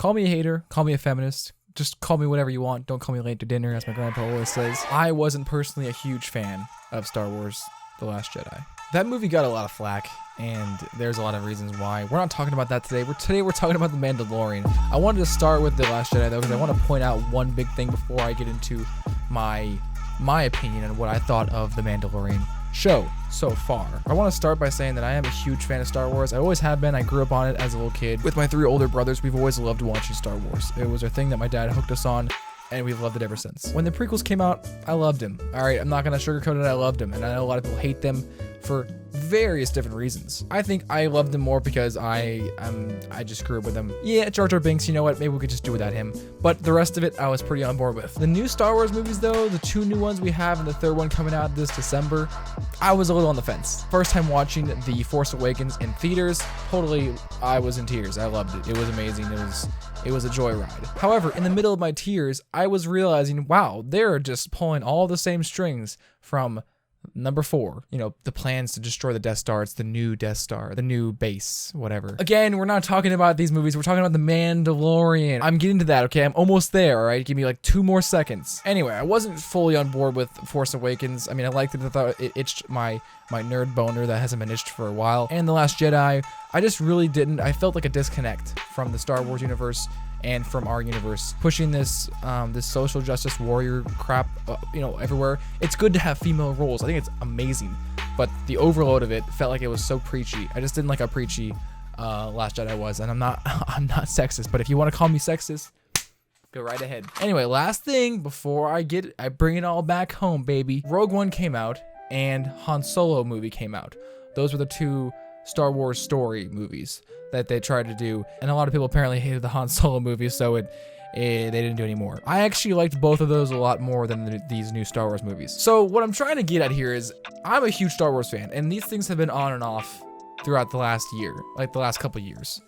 Call me a hater, call me a feminist, just call me whatever you want. Don't call me late to dinner, as my grandpa always says. I wasn't personally a huge fan of Star Wars The Last Jedi. That movie got a lot of flack, and there's a lot of reasons why. We're not talking about that today. Today we're talking about The Mandalorian. I wanted to start with The Last Jedi, though, because I want to point out one big thing before I get into my opinion and what I thought of The Mandalorian show so far. I want to start by saying that I am a huge fan of Star Wars. I always have been. I grew up on it as a little kid. With my 3 older brothers, we've always loved watching Star Wars. It was a thing that my dad hooked us on, and we've loved it ever since. When the prequels came out, I loved him. All right, I'm not going to sugarcoat it. I loved him, and I know a lot of people hate them for various different reasons. I think I loved them more because I just grew up with them. Yeah, Jar Jar Binks, you know what? Maybe we could just do without him. But the rest of it, I was pretty on board with. The new Star Wars movies, though, the 2 new ones we have and the 3rd one coming out this December, I was a little on the fence. First time watching The Force Awakens in theaters, totally, I was in tears. I loved it. It was amazing. It was a joyride. However, in the middle of my tears, I was realizing, wow, they're just pulling all the same strings from number 4, you know, the plans to destroy the Death Star. It's the new Death Star, the new base, whatever. Again, we're not talking about these movies. We're talking about The Mandalorian. I'm getting to that, okay? I'm almost there, all right? Give me like 2 more seconds. Anyway, I wasn't fully on board with Force Awakens. I mean, I liked it. I thought it itched my nerd boner that hasn't been itched for a while. And The Last Jedi, I just really didn't. I felt like a disconnect from the Star Wars universe and from our universe, pushing this this social justice warrior crap, you know, everywhere. It's good to have female roles. I think it's amazing, but the overload of it felt like it was so preachy. I just didn't like how preachy Last Jedi was, and I'm not sexist, but if you want to call me sexist, go right ahead. Anyway, last thing before I bring it all back home, baby. Rogue One came out, and Han Solo movie came out. Those were the 2 Star Wars story movies that they tried to do, and a lot of people apparently hated the Han Solo movie, so they didn't do any more. I actually liked both of those a lot more than these new Star Wars movies. So what I'm trying to get at here is, I'm a huge Star Wars fan, and these things have been on and off throughout the last year, like the last couple years.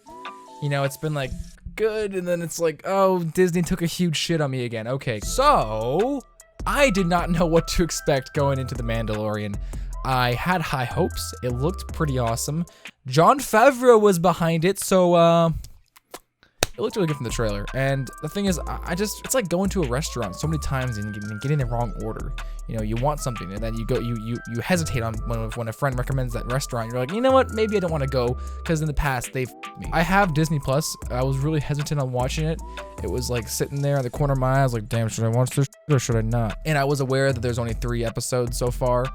You know, it's been like good, and then it's like, oh, Disney took a huge shit on me again. Okay, so I did not know what to expect going into The Mandalorian. I had high hopes. It looked pretty awesome. Jon Favreau was behind it, so it looked really good from the trailer. And the thing is, it's like going to a restaurant so many times and getting the wrong order. You know, you want something, and then you hesitate on when a friend recommends that restaurant. You're like, you know what? Maybe I don't want to go, because in the past they've me. I have Disney Plus. I was really hesitant on watching it. It was like sitting there in the corner of my eye. I was like, damn, should I watch this or should I not? And I was aware that there's only 3 episodes so far.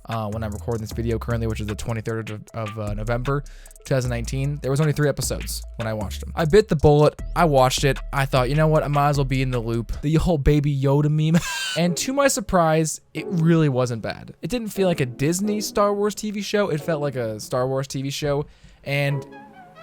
When I'm recording this video currently, which is the 23rd of November 2019, there was only 3 episodes when I watched them. I bit the bullet. I watched it. I thought, you know what? I might as well be in the loop. The whole Baby Yoda meme. And to my surprise, it really wasn't bad. It didn't feel like a Disney Star Wars TV show. It felt like a Star Wars TV show. And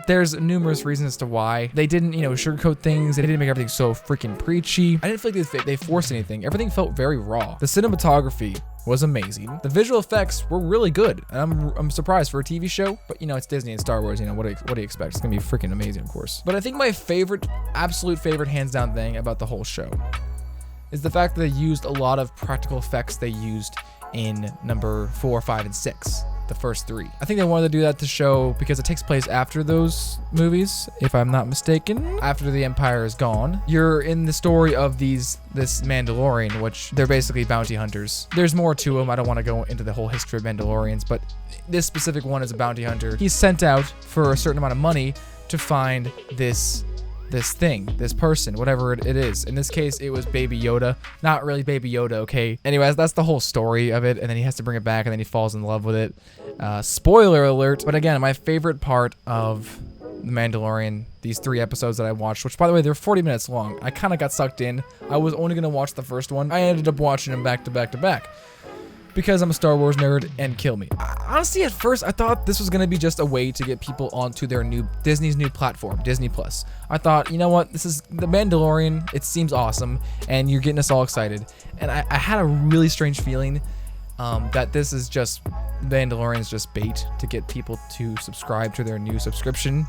there's numerous reasons as to why. They didn't, you know, sugarcoat things. They didn't make everything so freaking preachy. I didn't feel like they forced anything. Everything felt very raw. The cinematography was amazing. The visual effects were really good, and I'm surprised for a TV show, but you know, it's Disney and Star Wars, you know, what do you expect? It's gonna be freaking amazing, of course. But I think my absolute favorite hands down thing about the whole show is the fact that they used a lot of practical effects they used in number 4, 5, and 6. The first 3. I think they wanted to do that to show, because it takes place after those movies, if I'm not mistaken. After the Empire is gone, you're in the story of this Mandalorian, which they're basically bounty hunters. There's more to them. I don't want to go into the whole history of Mandalorians, but this specific one is a bounty hunter. He's sent out for a certain amount of money to find this person, whatever it is. In this case, it was Baby Yoda. Not really Baby Yoda, okay? Anyways, that's the whole story of it, and then he has to bring it back, and then he falls in love with it. Spoiler alert. But again, my favorite part of The Mandalorian, these 3 episodes that I watched, which by the way, they're 40 minutes long. I kind of got sucked in. I was only going to watch the first one. I ended up watching them back to back to back, because I'm a Star Wars nerd, and kill me. Honestly, at first, I thought this was gonna be just a way to get people onto their Disney's new platform, Disney Plus. I thought, you know what, this is The Mandalorian, it seems awesome, and you're getting us all excited. And I had a really strange feeling that this is just, Mandalorian's just bait to get people to subscribe to their new subscription,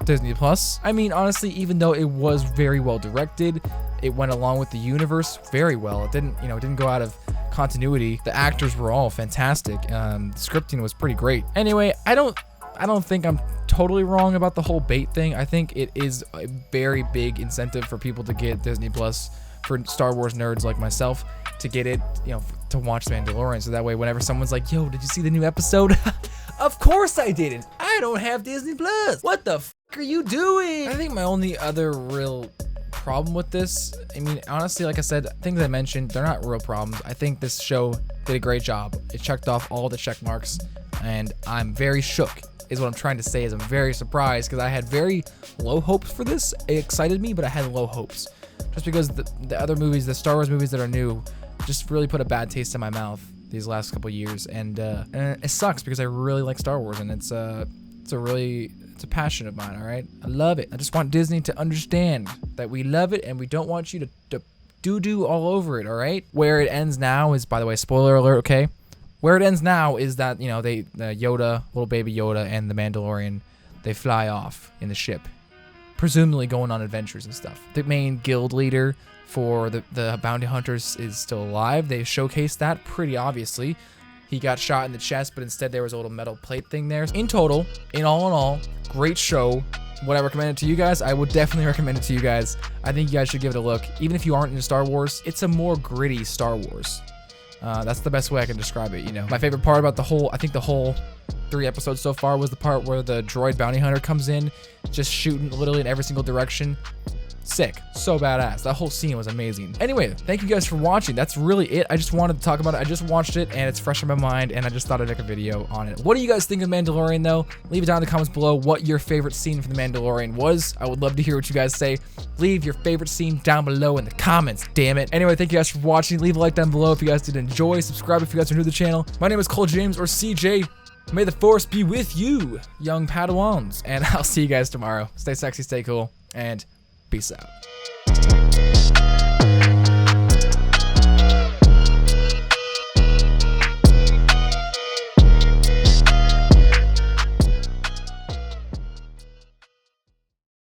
Disney Plus. I mean, honestly, even though it was very well directed, it went along with the universe very well. It didn't go out of continuity. The actors were all fantastic. The scripting was pretty great. Anyway, I don't I don't think I'm totally wrong about the whole bait thing. I think it is a very big incentive for people to get Disney Plus, for Star Wars nerds like myself, to get it, you know, to watch The Mandalorian. So that way, whenever someone's like, yo, did you see the new episode? Of course I didn't. I don't have Disney Plus. What the f are you doing? I think my only other real problem with this, I mean, honestly, like I said, things I mentioned, they're not real problems. I think this show did a great job. It checked off all the check marks, and I'm very shook, is what I'm trying to say. Is I'm very surprised, because I had very low hopes for this. It excited me, but I had low hopes, just because the other movies, the Star Wars movies that are new, just really put a bad taste in my mouth these last couple years, and it sucks, because I really like Star Wars, and it's a passion of mine. All right, I love it. I just want Disney to understand that we love it, and we don't want you to do all over it. All right, where it ends now is, by the way, spoiler alert. Okay, where it ends now is that, you know, Yoda, little baby Yoda, and the Mandalorian, they fly off in the ship, presumably going on adventures and stuff. The main guild leader for the bounty hunters is still alive. They showcased that pretty obviously. He got shot in the chest, but instead there was a little metal plate thing there. In total, in all, great show. Would I recommend it to you guys? I would definitely recommend it to you guys. I think you guys should give it a look. Even if you aren't into Star Wars, it's a more gritty Star Wars. That's the best way I can describe it, you know. My favorite part about the whole 3 episodes so far was the part where the droid bounty hunter comes in, just shooting literally in every single direction. Sick. So badass. That whole scene was amazing. Anyway, thank you guys for watching. That's really it. I just wanted to talk about it. I just watched it, and it's fresh in my mind, and I just thought I'd make a video on it. What do you guys think of Mandalorian, though? Leave it down in the comments below what your favorite scene from The Mandalorian was. I would love to hear what you guys say. Leave your favorite scene down below in the comments, damn it. Anyway, thank you guys for watching. Leave a like down below if you guys did enjoy. Subscribe if you guys are new to the channel. My name is Cole James, or CJ. May the Force be with you, young Padawans. And I'll see you guys tomorrow. Stay sexy, stay cool, and peace out.